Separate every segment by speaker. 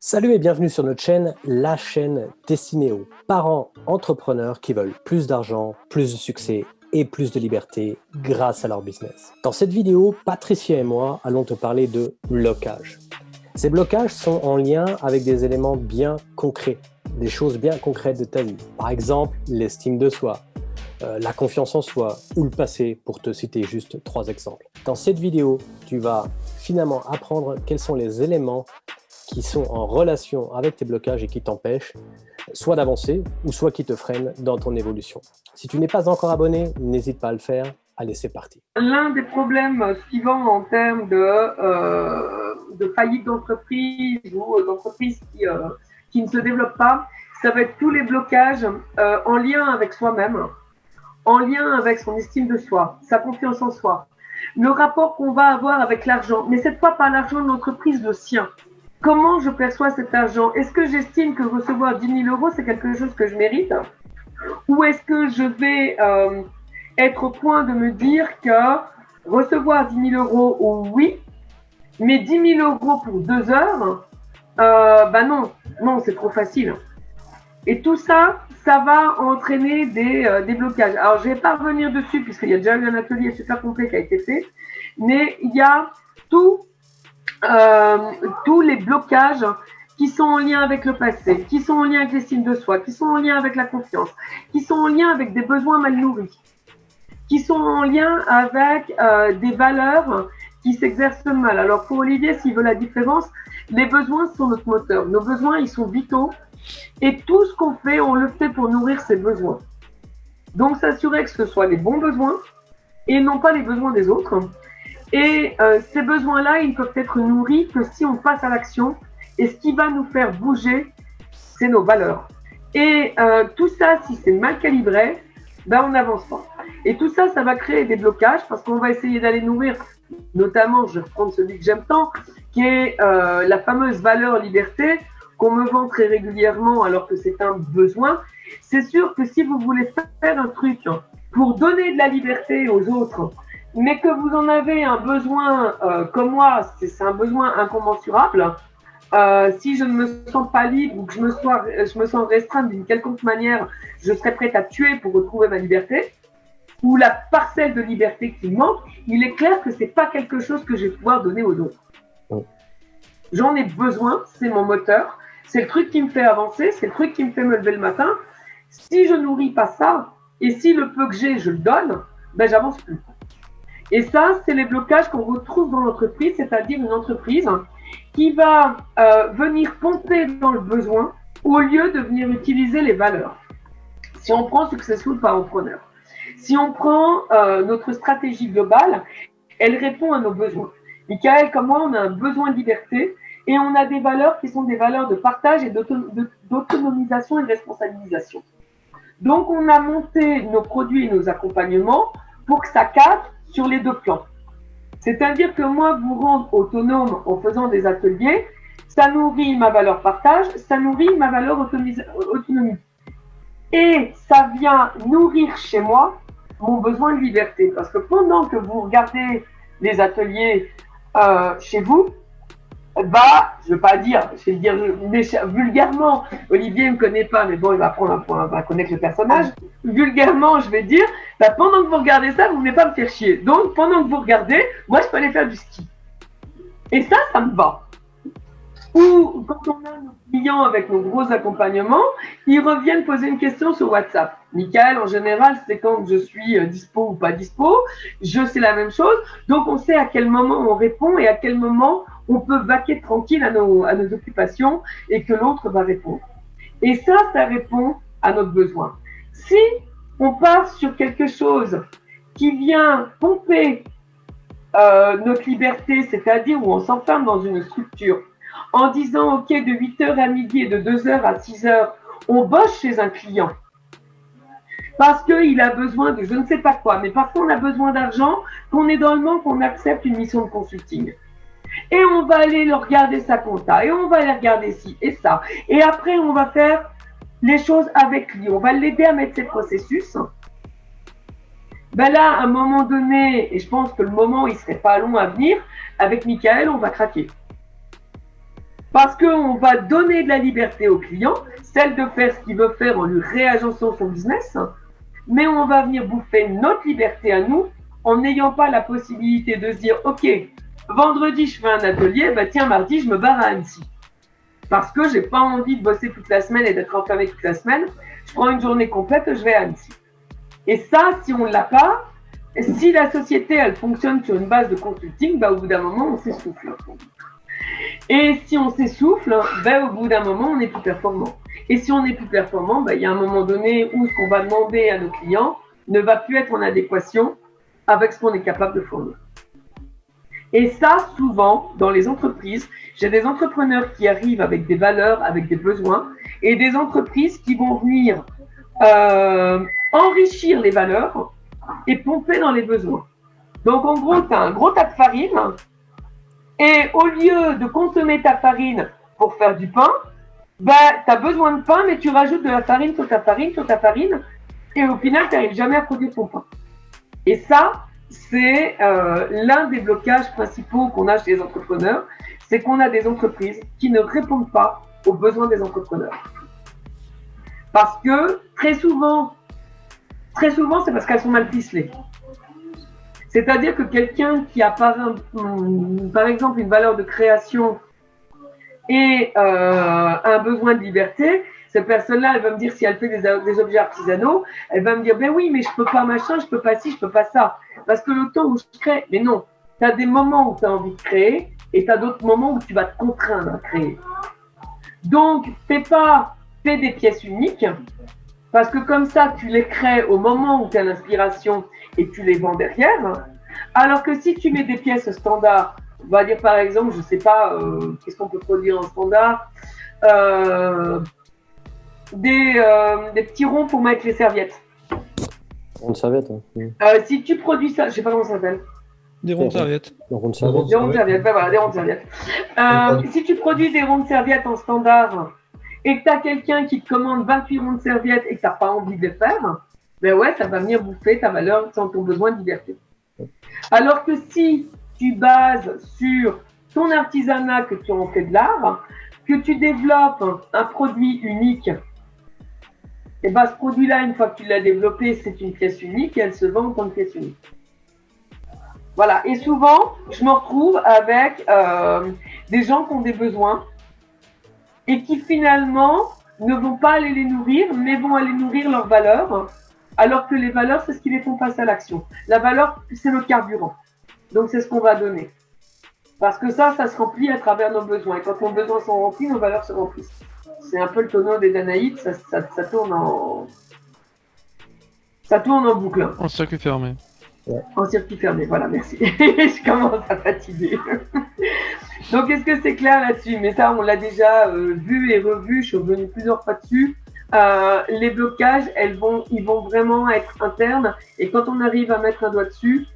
Speaker 1: Salut et bienvenue sur notre chaîne, la chaîne destinée aux parents entrepreneurs qui veulent plus d'argent, plus de succès et plus de liberté grâce à leur business. Dans cette vidéo, Patricia et moi allons te parler de blocages. Ces blocages sont en lien avec des éléments bien concrets, des choses bien concrètes de ta vie. Par exemple, l'estime de soi, la confiance en soi ou le passé, pour te citer juste 3 exemples. Dans cette vidéo, tu vas finalement apprendre quels sont les éléments qui sont en relation avec tes blocages et qui t'empêchent soit d'avancer ou soit qui te freinent dans ton évolution. Si tu n'es pas encore abonné, n'hésite pas à le faire. Allez, c'est parti.
Speaker 2: L'un des problèmes suivants en termes de faillite d'entreprise ou d'entreprise qui ne se développe pas, ça va être tous les blocages en lien avec soi-même, en lien avec son estime de soi, sa confiance en soi, le rapport qu'on va avoir avec l'argent, mais cette fois pas l'argent de l'entreprise, le sien. Comment je perçois cet argent? Est-ce que j'estime que recevoir 10 000 €, c'est quelque chose que je mérite? Ou est-ce que je vais être au point de me dire que recevoir 10 000 €, oui, mais 10 000 € pour 2 heures, non, c'est trop facile. Et tout ça, ça va entraîner des blocages. Alors, je ne vais pas revenir dessus puisqu'il y a déjà eu un atelier super complet qui a été fait, mais il y a tous les blocages qui sont en lien avec le passé, qui sont en lien avec l'estime de soi, qui sont en lien avec la confiance, qui sont en lien avec des besoins mal nourris, qui sont en lien avec des valeurs qui s'exercent mal. Alors pour Olivier, s'il veut la différence, les besoins sont notre moteur. Nos besoins, ils sont vitaux et tout ce qu'on fait, on le fait pour nourrir ces besoins. Donc s'assurer que ce soit les bons besoins et non pas les besoins des autres. Et ces besoins-là, ils peuvent être nourris que si on passe à l'action. Et ce qui va nous faire bouger, c'est nos valeurs. Et tout ça, si c'est mal calibré, on n'avance pas. Et tout ça, ça va créer des blocages parce qu'on va essayer d'aller nourrir, notamment, je vais reprendre celui que j'aime tant, qui est la fameuse valeur liberté qu'on me vend très régulièrement alors que c'est un besoin. C'est sûr que si vous voulez faire un truc pour donner de la liberté aux autres, mais que vous en avez un besoin comme moi, c'est un besoin incommensurable, si je ne me sens pas libre ou que je me sens restreinte d'une quelconque manière, je serais prête à tuer pour retrouver ma liberté, ou la parcelle de liberté qui me manque, il est clair que c'est pas quelque chose que je vais pouvoir donner aux autres. J'en ai besoin, c'est mon moteur, c'est le truc qui me fait avancer, c'est le truc qui me fait me lever le matin. Si je nourris pas ça, et si le peu que j'ai, je le donne, j'avance plus. Et ça, c'est les blocages qu'on retrouve dans l'entreprise, c'est-à-dire une entreprise qui va venir pomper dans le besoin au lieu de venir utiliser les valeurs. Si on prend Successful Parentpreneur, si on prend notre stratégie globale, elle répond à nos besoins. Michael, comme moi, on a un besoin de liberté et on a des valeurs qui sont des valeurs de partage et d'autonomisation et de responsabilisation. Donc, on a monté nos produits et nos accompagnements pour que ça cadre sur les deux plans. C'est-à-dire que moi, vous rendre autonome en faisant des ateliers, ça nourrit ma valeur partage, ça nourrit ma valeur autonomie. Et ça vient nourrir chez moi mon besoin de liberté. Parce que pendant que vous regardez les ateliers chez vous, je ne vais pas dire, je vais dire vulgairement, Olivier ne me connaît pas, mais bon, il va prendre un point, va connaître le personnage. Vulgairement, je vais dire, pendant que vous regardez ça, vous ne venez pas me faire chier. Donc, pendant que vous regardez, moi, je peux aller faire du ski. Et ça me va. Ou quand on a nos clients avec nos gros accompagnements, ils reviennent poser une question sur WhatsApp. Michael, en général, c'est quand je suis dispo ou pas dispo. Je sais la même chose. Donc, on sait à quel moment on répond et à quel moment on peut vaquer tranquille à nos occupations et que l'autre va répondre. Et ça répond à notre besoin. Si on part sur quelque chose qui vient pomper notre liberté, c'est-à-dire où on s'enferme dans une structure, en disant, OK, de 8h à midi et de 2h à 6h, on bosse chez un client parce qu'il a besoin de je ne sais pas quoi, mais parfois on a besoin d'argent, qu'on est dans le manque, on accepte une mission de consulting. Et on va aller le regarder sa compta, et on va aller regarder ci et ça. Et après, on va faire les choses avec lui. On va l'aider à mettre ses processus. Là, à un moment donné, et je pense que le moment, il serait pas long à venir, avec Michael, on va craquer. Parce qu'on va donner de la liberté au client, celle de faire ce qu'il veut faire en lui réagençant son business, mais on va venir bouffer notre liberté à nous en n'ayant pas la possibilité de se dire « Ok, vendredi, je fais un atelier, bah tiens, mardi, je me barre à Annecy. Parce que j'ai pas envie de bosser toute la semaine et d'être enfermé toute la semaine, je prends une journée complète et je vais à Annecy. » Et ça, si on ne l'a pas, si la société, elle fonctionne sur une base de consulting, bah, au bout d'un moment, on s'essouffle. Et si on s'essouffle, bah, au bout d'un moment, on n'est plus performant. Et si on n'est plus performant, bah, il y a un moment donné où ce qu'on va demander à nos clients ne va plus être en adéquation avec ce qu'on est capable de fournir. Et ça, souvent, dans les entreprises, j'ai des entrepreneurs qui arrivent avec des valeurs, avec des besoins, et des entreprises qui vont venir enrichir les valeurs et pomper dans les besoins. Donc, en gros, tu as un gros tas de farine, et au lieu de consommer ta farine pour faire du pain, bah, tu as besoin de pain, mais tu rajoutes de la farine sur ta farine, sur ta farine, et au final, tu n'arrives jamais à produire ton pain. Et ça, c'est l'un des blocages principaux qu'on a chez les entrepreneurs, c'est qu'on a des entreprises qui ne répondent pas aux besoins des entrepreneurs. Parce que très souvent, c'est parce qu'elles sont mal ficelées. C'est-à-dire que quelqu'un qui a par exemple une valeur de création et un besoin de liberté, cette personne-là, elle va me dire, si elle fait des objets artisanaux, elle va me dire, ben oui, mais je peux pas machin, je peux pas ci, je peux pas ça. Parce que le temps où je crée, mais non, tu as des moments où tu as envie de créer et tu as d'autres moments où tu vas te contraindre à créer. Donc, fais des pièces uniques, parce que comme ça, tu les crées au moment où tu as l'inspiration et tu les vends derrière. Alors que si tu mets des pièces standards, on va dire par exemple, je sais pas, qu'est-ce qu'on peut produire en standard, des petits ronds pour mettre les serviettes.
Speaker 1: Ronds de serviettes.
Speaker 2: Si tu produis ça, je sais pas comment ça s'appelle.
Speaker 3: Des ronds de serviettes.
Speaker 1: Des ronds de serviettes.
Speaker 2: Des ronds de serviettes, ben voilà, des ronds de serviettes. Si tu produis des ronds de serviettes en standard et que tu as quelqu'un qui te commande 28 ronds de serviettes et que tu n'as pas envie de les faire, ben ouais, ça va venir bouffer ta valeur sans ton besoin de liberté. Alors que si tu bases sur ton artisanat, que tu en fais de l'art, que tu développes un produit unique, et ben ce produit-là, une fois que tu l'as développé, c'est une pièce unique et elle se vend en tant que pièce unique. Voilà, et souvent, je me retrouve avec des gens qui ont des besoins et qui finalement ne vont pas aller les nourrir, mais vont aller nourrir leurs valeurs, alors que les valeurs, c'est ce qui les font passer à l'action. La valeur, c'est le carburant. Donc, c'est ce qu'on va donner. Parce que ça se remplit à travers nos besoins. Et quand nos besoins sont remplis, nos valeurs se remplissent. C'est un peu le tonneau des Danaïdes, ça tourne en boucle.
Speaker 3: En circuit fermé.
Speaker 1: Ouais.
Speaker 2: En circuit fermé, voilà, merci. Je commence à fatiguer. Donc, est-ce que c'est clair là-dessus? Mais ça, on l'a déjà vu et revu, je suis revenue plusieurs fois dessus. Les blocages, ils vont vraiment être internes. Et quand on arrive à mettre un doigt dessus,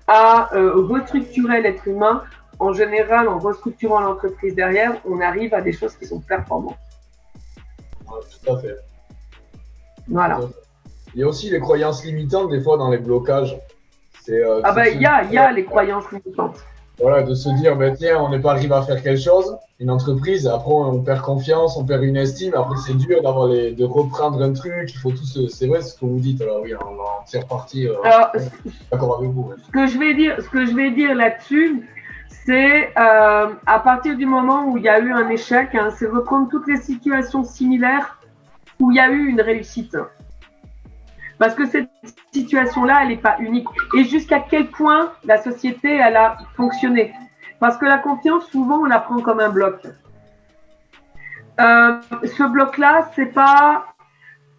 Speaker 2: à restructurer l'être humain, en général, en restructurant l'entreprise derrière, on arrive à des choses qui sont performantes.
Speaker 4: Ouais, tout à fait.
Speaker 2: Voilà.
Speaker 4: Il y a aussi les croyances limitantes, des fois, dans les blocages.
Speaker 2: Il y a les croyances limitantes.
Speaker 4: Voilà, de se dire, ben, tiens, on n'est pas arrivé à faire quelque chose, une entreprise, après on perd confiance, on perd une estime, après c'est dur de reprendre un truc, il faut tout c'est vrai ce que vous dites, alors oui, on va en tirer parti, d'accord avec vous. Ouais.
Speaker 2: Ce que je vais dire là-dessus, c'est à partir du moment où il y a eu un échec, hein, c'est reprendre toutes les situations similaires où il y a eu une réussite. Parce que cette situation-là, elle n'est pas unique. Et jusqu'à quel point la société, elle a fonctionné. Parce que la confiance, souvent, on la prend comme un bloc. Ce bloc-là, c'est pas...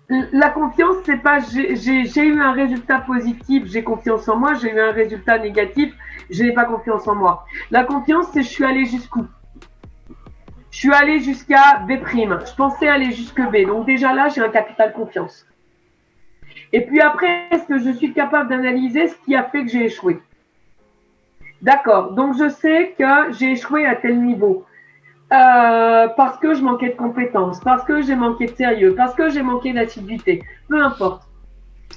Speaker 2: La confiance, c'est pas j'ai eu un résultat positif, j'ai confiance en moi, j'ai eu un résultat négatif, je n'ai pas confiance en moi. La confiance, c'est je suis allé jusqu'où? Je suis allé jusqu'à B'. Je pensais aller jusque B. Donc déjà là, j'ai un capital confiance. Et puis après, est-ce que je suis capable d'analyser ce qui a fait que j'ai échoué? D'accord, donc je sais que j'ai échoué à tel niveau. Parce que je manquais de compétences, parce que j'ai manqué de sérieux, parce que j'ai manqué d'assiduité, peu importe.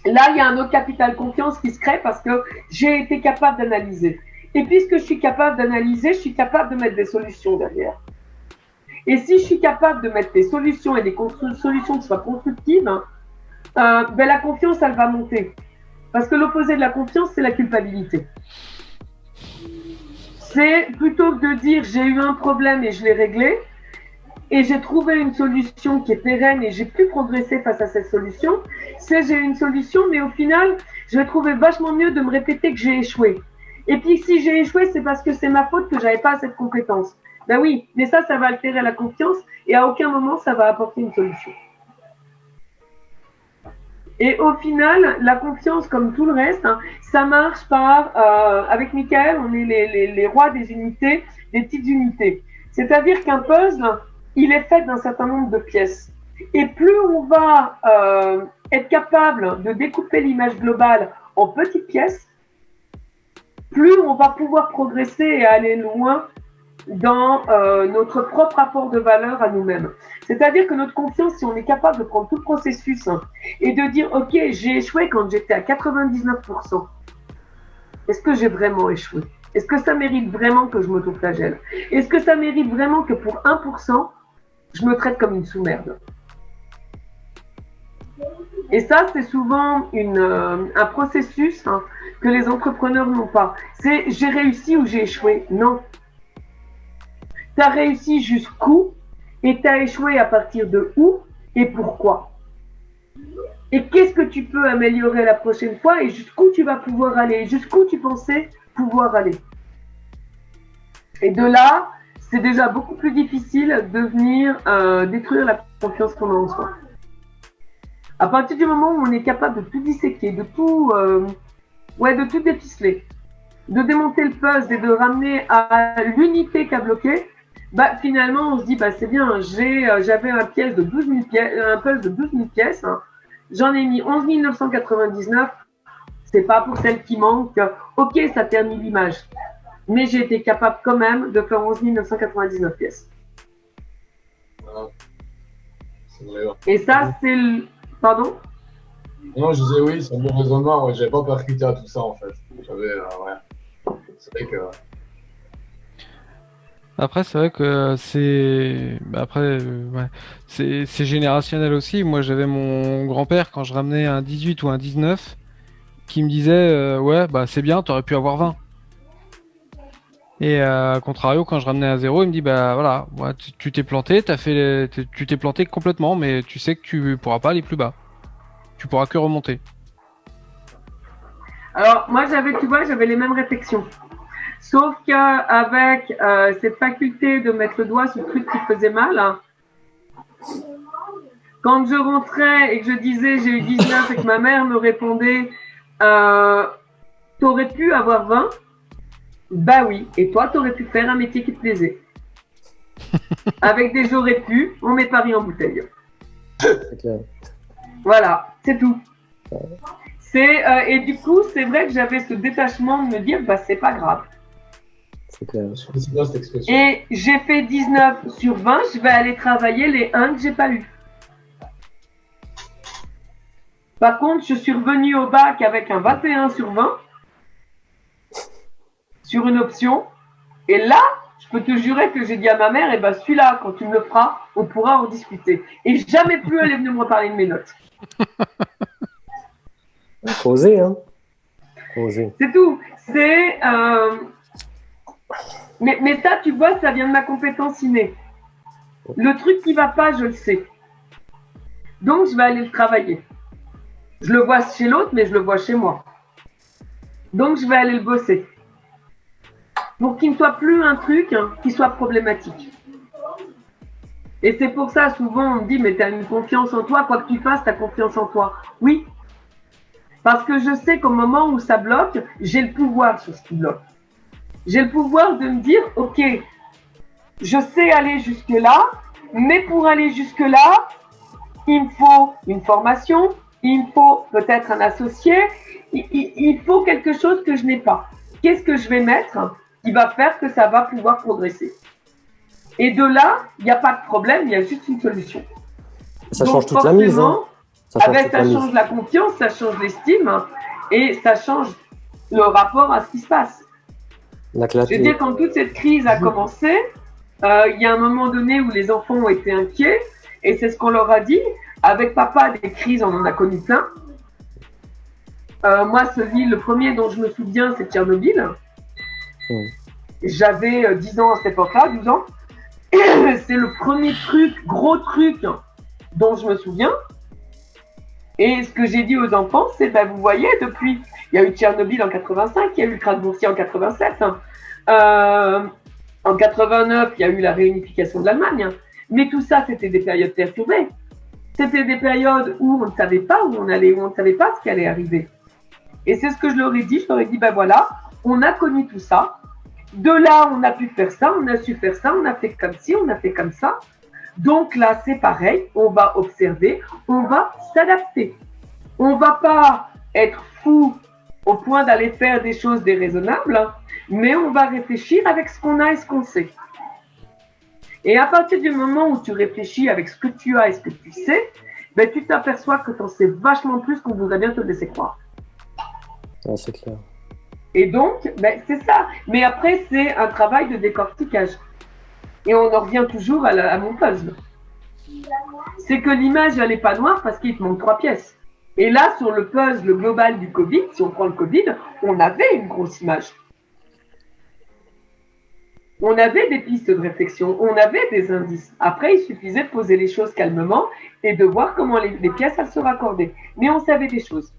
Speaker 2: Là, il y a un autre capital confiance qui se crée parce que j'ai été capable d'analyser. Et puisque je suis capable d'analyser, je suis capable de mettre des solutions derrière. Et si je suis capable de mettre des solutions et des solutions qui soient constructives, ben la confiance, elle va monter. Parce que l'opposé de la confiance, c'est la culpabilité. C'est plutôt que de dire j'ai eu un problème et je l'ai réglé, et j'ai trouvé une solution qui est pérenne et j'ai pu progresser face à cette solution, c'est j'ai une solution, mais au final, je vais trouver vachement mieux de me répéter que j'ai échoué. Et puis si j'ai échoué, c'est parce que c'est ma faute que j'avais pas cette compétence. Ben oui, mais ça va altérer la confiance et à aucun moment ça va apporter une solution. Et au final, la confiance, comme tout le reste, hein, ça marche par, avec Michael, on est les rois des unités, des petites unités. C'est-à-dire qu'un puzzle, il est fait d'un certain nombre de pièces. Et plus on va être capable de découper l'image globale en petites pièces, plus on va pouvoir progresser et aller loin dans notre propre rapport de valeur à nous-mêmes. C'est-à-dire que notre confiance, si on est capable de prendre tout le processus et de dire « Ok, j'ai échoué quand j'étais à 99%. Est-ce que j'ai vraiment échoué? Est-ce que ça mérite vraiment que je m'autoflagelle? Est-ce que ça mérite vraiment que pour 1%, je me traite comme une sous-merde ?» Et ça, c'est souvent un processus que les entrepreneurs n'ont pas. C'est « j'ai réussi ou j'ai échoué ?» Non. Tu as réussi jusqu'où et tu as échoué à partir de où et pourquoi. Et qu'est-ce que tu peux améliorer la prochaine fois et jusqu'où tu vas pouvoir aller, jusqu'où tu pensais pouvoir aller. Et de là, c'est déjà beaucoup plus difficile de venir détruire la confiance qu'on a en soi. À partir du moment où on est capable de tout disséquer, de tout déficeler, de démonter le puzzle et de ramener à l'unité qui a bloqué, bah, finalement, on se dit, bah, c'est bien, j'avais un puzzle de 12 000 pièces, hein. J'en ai mis 11 999, c'est pas pour celle qui manque, ok, ça ternit l'image, mais j'ai été capable quand même de faire 11 999 pièces.
Speaker 4: Voilà. C'est vrai.
Speaker 2: Et ça, c'est le... Pardon?
Speaker 4: Non, je disais oui, c'est un bon raisonnement, ouais, j'avais pas percuté à tout ça en fait. J'avais, ouais. C'est vrai que...
Speaker 3: Après, c'est vrai que c'est. Bah, après, ouais. C'est générationnel aussi. Moi, j'avais mon grand-père, quand je ramenais un 18 ou un 19, qui me disait ouais, bah c'est bien, t'aurais pu avoir 20. Et à contrario, quand je ramenais un 0, il me dit bah voilà, ouais, tu t'es planté, tu t'es planté complètement, mais tu sais que tu pourras pas aller plus bas. Tu pourras que remonter.
Speaker 2: Alors, moi, j'avais les mêmes réflexions. Sauf qu'avec cette faculté de mettre le doigt sur le truc qui faisait mal, hein, quand je rentrais et que je disais j'ai eu 19 et que ma mère me répondait t'aurais pu avoir 20, bah oui, et toi t'aurais pu faire un métier qui te plaisait. Avec des j'aurais pu, on met Paris en bouteille.
Speaker 1: C'est clair.
Speaker 2: Voilà, c'est tout. Et du coup, c'est vrai que j'avais ce détachement de me dire bah c'est pas grave.
Speaker 1: C'est clair.
Speaker 4: C'est quoi cette expression?
Speaker 2: Et j'ai fait 19 sur 20, je vais aller travailler les 1 que j'ai pas eu. Par contre, je suis revenue au bac avec un 21 sur 20 sur une option. Et là, je peux te jurer que j'ai dit à ma mère, eh ben celui-là, quand tu me le feras, on pourra en discuter. Et jamais plus elle est venue me reparler de mes notes.
Speaker 1: Faut oser, hein. Faut oser.
Speaker 2: C'est tout. C'est... Mais ça, tu vois, ça vient de ma compétence innée. Le truc qui va pas, je le sais. Donc, je vais aller le travailler. Je le vois chez l'autre, mais je le vois chez moi. Donc, je vais aller le bosser. Pour qu'il ne soit plus un truc qui soit problématique. Et c'est pour ça, souvent, on me dit, mais tu as une confiance en toi, quoi que tu fasses, tu as confiance en toi. Oui. Parce que je sais qu'au moment où ça bloque, j'ai le pouvoir sur ce qui bloque. J'ai le pouvoir de me dire, ok, je sais aller jusque-là, mais pour aller jusque-là, il me faut une formation, il me faut peut-être un associé, il faut quelque chose que je n'ai pas. Qu'est-ce que je vais mettre qui va faire que ça va pouvoir progresser? Et de là, il n'y a pas de problème, il y a juste une solution.
Speaker 1: Ça
Speaker 2: Donc,
Speaker 1: change toute la mise, hein. Ça
Speaker 2: change la confiance, ça change l'estime et ça change le rapport à ce qui se passe. Je veux dire, quand toute cette crise a commencé, Il y a un moment donné où les enfants ont été inquiets, et c'est ce qu'on leur a dit. Avec papa, des crises, on en a connu plein. Moi, le premier dont je me souviens, c'est Tchernobyl. J'avais 10 ans à cette époque-là, 12 ans. C'est le premier gros truc dont je me souviens. Et ce que j'ai dit aux enfants, c'est, vous voyez, depuis, il y a eu Tchernobyl en 85, il y a eu le krach boursier en 87. En 89, il y a eu la réunification de l'Allemagne. Mais tout ça, c'était des périodes perturbées. C'était des périodes où on ne savait pas où on allait, où on ne savait pas ce qui allait arriver. Et c'est ce que je leur ai dit. Je leur ai dit, voilà, on a connu tout ça. De là, on a pu faire ça, on a su faire ça, on a fait comme ci, on a fait comme ça. Donc là, c'est pareil, on va observer, on va s'adapter. On ne va pas être fou au point d'aller faire des choses déraisonnables, mais on va réfléchir avec ce qu'on a et ce qu'on sait. Et à partir du moment où tu réfléchis avec ce que tu as et ce que tu sais, tu t'aperçois que tu en sais vachement plus qu'on voudrait bien te laisser croire.
Speaker 1: Ah, c'est clair.
Speaker 2: Et donc, c'est ça. Mais après, c'est un travail de décortiquage. Et on en revient toujours à mon puzzle. C'est que l'image, elle n'est pas noire parce qu'il te manque 3 pièces. Et là, sur le puzzle global du Covid, si on prend le Covid, on avait une grosse image. On avait des pistes de réflexion, on avait des indices. Après, il suffisait de poser les choses calmement et de voir comment les pièces, elles se raccordaient. Mais on savait des choses.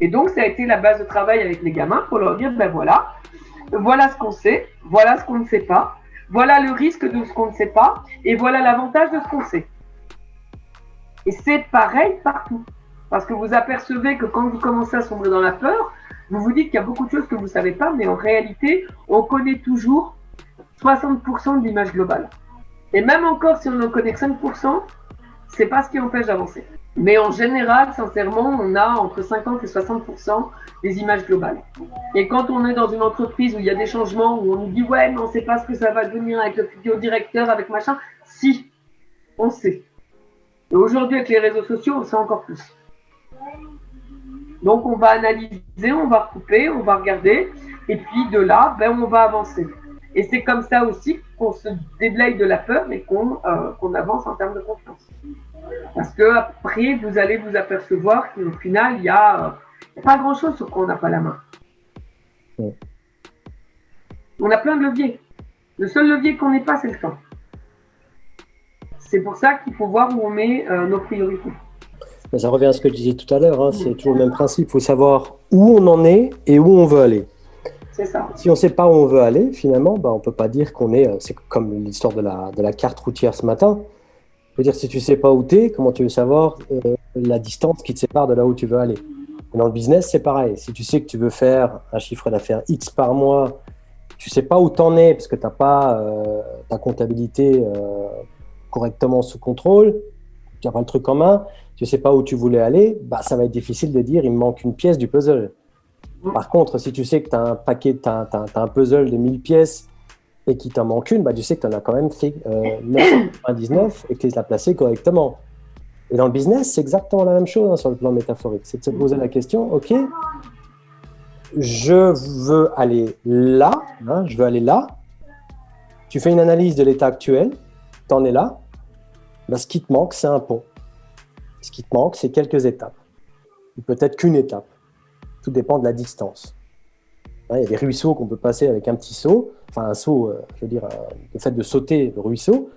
Speaker 2: Et donc, ça a été la base de travail avec les gamins pour leur dire, voilà ce qu'on sait, voilà ce qu'on ne sait pas, voilà le risque de ce qu'on ne sait pas, et voilà l'avantage de ce qu'on sait. Et c'est pareil partout. Parce que vous apercevez que quand vous commencez à sombrer dans la peur, vous vous dites qu'il y a beaucoup de choses que vous ne savez pas, mais en réalité, on connaît toujours 60% de l'image globale. Et même encore si on en connaît 5%, c'est pas ce qui empêche d'avancer. Mais en général, sincèrement, on a entre 50 et 60% des images globales. Et quand on est dans une entreprise où il y a des changements, où on nous dit « ouais, mais on ne sait pas ce que ça va devenir avec le futur directeur, avec machin », si, on sait. Et aujourd'hui, avec les réseaux sociaux, on sait encore plus. Donc, on va analyser, on va recouper, on va regarder, et puis de là, on va avancer. Et c'est comme ça aussi qu'on se déblaye de la peur et qu'on avance en termes de confiance. Parce que après, vous allez vous apercevoir qu'au final, il n'y a pas grand-chose sur quoi on n'a pas la main.
Speaker 1: Ouais.
Speaker 2: On a plein de leviers. Le seul levier qu'on n'ait pas, c'est le temps. C'est pour ça qu'il faut voir où on met nos priorités.
Speaker 1: Mais ça revient à ce que je disais tout à l'heure, c'est toujours le même principe. Il faut savoir où on en est et où on veut aller.
Speaker 2: C'est ça.
Speaker 1: Si on ne sait pas où on veut aller, finalement, on ne peut pas dire qu'on est... C'est comme l'histoire de la carte routière ce matin. Je veux dire, si tu ne sais pas où tu es, comment tu veux savoir la distance qui te sépare de là où tu veux aller? Et dans le business, c'est pareil. Si tu sais que tu veux faire un chiffre d'affaires X par mois, tu ne sais pas où tu en es parce que tu n'as pas ta comptabilité correctement sous contrôle, tu n'as pas le truc en main, tu ne sais pas où tu voulais aller, ça va être difficile de dire il me manque une pièce du puzzle. Par contre, si tu sais que tu as un puzzle de 1000 pièces et qu'il t'en manque une, tu sais que tu en as quand même fait 999 et que tu l'as placé correctement. Et dans le business, c'est exactement la même chose sur le plan métaphorique. C'est de se poser la question, ok, je veux aller là, je veux aller là. Tu fais une analyse de l'état actuel, tu en es là. Ce qui te manque, c'est un pont. Ce qui te manque, c'est quelques étapes. Ou peut-être qu'une étape. Tout dépend de la distance. Il y a des ruisseaux qu'on peut passer avec un petit seau, enfin un seau, le fait de sauter le ruisseau.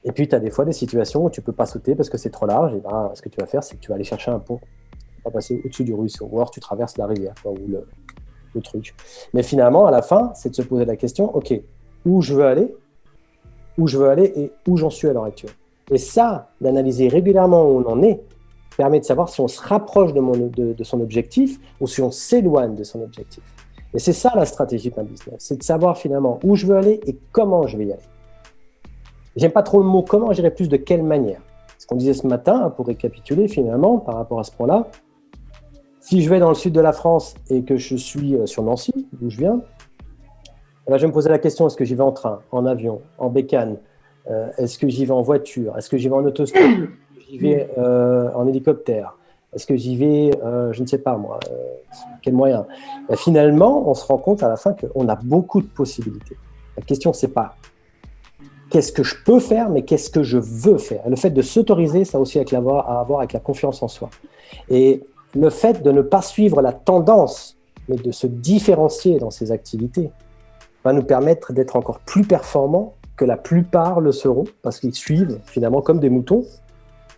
Speaker 1: Et puis, tu as des fois des situations où tu ne peux pas sauter parce que c'est trop large. Et ce que tu vas faire, c'est que tu vas aller chercher un pont. Tu ne peux pas passer au-dessus du ruisseau. Ou alors, tu traverses la rivière ou le truc. Mais finalement, à la fin, c'est de se poser la question, OK, où je veux aller et où j'en suis à l'heure actuelle. Et ça, d'analyser régulièrement où on en est, permet de savoir si on se rapproche de son objectif ou si on s'éloigne de son objectif. Et c'est ça la stratégie d'un business, c'est de savoir finalement où je veux aller et comment je vais y aller. J'aime pas trop le mot comment, je dirais plus de quelle manière. Ce qu'on disait ce matin, pour récapituler finalement par rapport à ce point-là, si je vais dans le sud de la France et que je suis sur Nancy, d'où je viens, je vais me poser la question, est-ce que j'y vais en train, en avion, en bécane, est-ce que j'y vais en voiture, est-ce que j'y vais en autostop, est-ce que j'y vais en hélicoptère, est-ce que j'y vais, je ne sais pas moi, quel moyen. Finalement, on se rend compte à la fin qu'on a beaucoup de possibilités. La question, c'est pas qu'est-ce que je peux faire, mais qu'est-ce que je veux faire. Et le fait de s'autoriser, ça a aussi à avoir avec la confiance en soi. Et le fait de ne pas suivre la tendance, mais de se différencier dans ses activités, va nous permettre d'être encore plus performants que la plupart le seront, parce qu'ils suivent finalement comme des moutons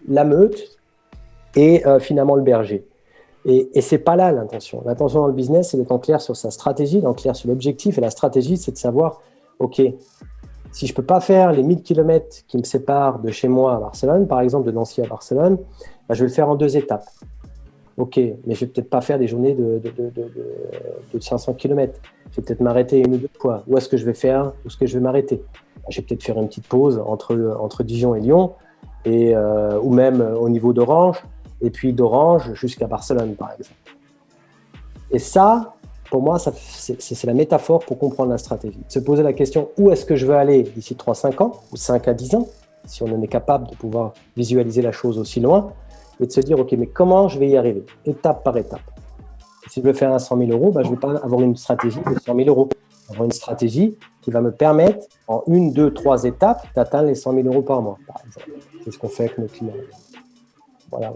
Speaker 1: la meute et finalement le berger. Et c'est pas là l'intention. L'intention dans le business, c'est d'être en clair sur sa stratégie, d'être en clair sur l'objectif. Et la stratégie, c'est de savoir, OK, si je peux pas faire les 1000 km qui me séparent de chez moi à Barcelone, par exemple de Nancy à Barcelone, ben, je vais le faire en 2 étapes. OK, mais je vais peut-être pas faire des journées de 500 km. Je vais peut-être m'arrêter 1 ou 2 fois. Où est-ce que je vais faire? Où est-ce que je vais m'arrêter? Ben, je vais peut-être faire une petite pause entre Dijon et Lyon, ou même au niveau d'Orange, et puis d'Orange jusqu'à Barcelone, par exemple. Et ça, pour moi, c'est la métaphore pour comprendre la stratégie. Se poser la question, où est-ce que je veux aller d'ici 3-5 ans, ou 5 à 10 ans, si on en est capable de pouvoir visualiser la chose aussi loin, et de se dire, OK, mais comment je vais y arriver, étape par étape. Si je veux faire un 100 000 euros, ben, je ne vais pas avoir une stratégie de 100 000 euros. Je vais avoir une stratégie qui va me permettre, en 1, 2, 3 étapes, d'atteindre les 100 000 euros par mois, par exemple. C'est ce qu'on fait avec nos clients. Voilà.